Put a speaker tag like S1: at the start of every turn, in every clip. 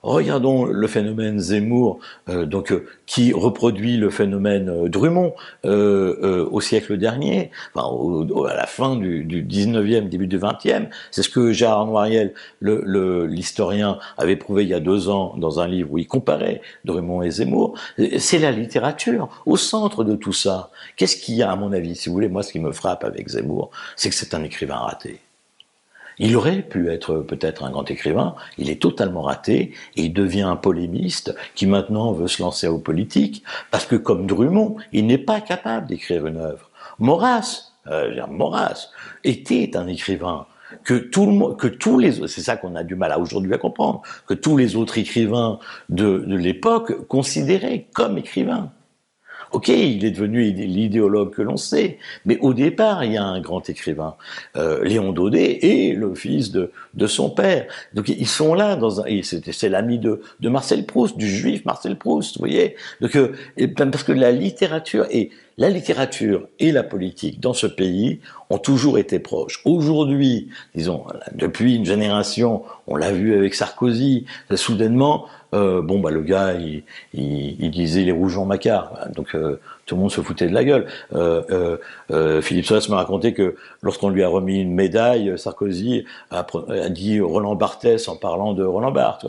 S1: Regardons le phénomène Zemmour, qui reproduit le phénomène Drummond au siècle dernier, à la fin du 19e, début du 20e. C'est ce que Gérard Noiriel, l'historien, avait prouvé il y a 2 ans dans un livre où il comparait Drummond et Zemmour. C'est la littérature au centre de tout ça. Qu'est-ce qu'il y a, à mon avis, si vous voulez, moi ce qui me frappe avec Zemmour, c'est que c'est un écrivain raté. Il aurait pu être peut-être un grand écrivain, il est totalement raté, et il devient un polémiste qui maintenant veut se lancer aux politiques, parce que comme Drummond, il n'est pas capable d'écrire une œuvre. Maurras était un écrivain que tous les, c'est ça qu'on a du mal aujourd'hui à comprendre, que tous les autres écrivains de l'époque considéraient comme écrivains. Ok, il est devenu l'idéologue que l'on sait, mais au départ, il y a un grand écrivain, Léon Daudet, et le fils de son père. Donc ils sont là c'est l'ami de Marcel Proust, du juif Marcel Proust, vous voyez. Donc parce que la littérature et la politique dans ce pays ont toujours été proches. Aujourd'hui, disons, depuis une génération, on l'a vu avec Sarkozy, soudainement, le gars, il disait les rouges en macquart, donc tout le monde se foutait de la gueule. Philippe Solas m'a raconté que lorsqu'on lui a remis une médaille, Sarkozy a dit Roland Barthès en parlant de Roland Barthes.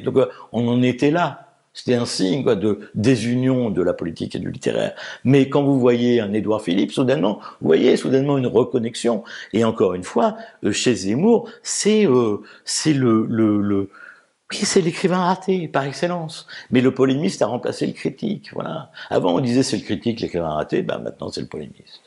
S1: Donc on en était là. C'était un signe de désunion de la politique et du littéraire. Mais quand vous voyez un Édouard Philippe, soudainement, vous voyez soudainement une reconnexion. Et encore une fois, chez Zemmour, c'est oui, c'est l'écrivain raté, par excellence. Mais le polémiste a remplacé le critique, voilà. Avant, on disait c'est le critique, l'écrivain raté, maintenant c'est le polémiste.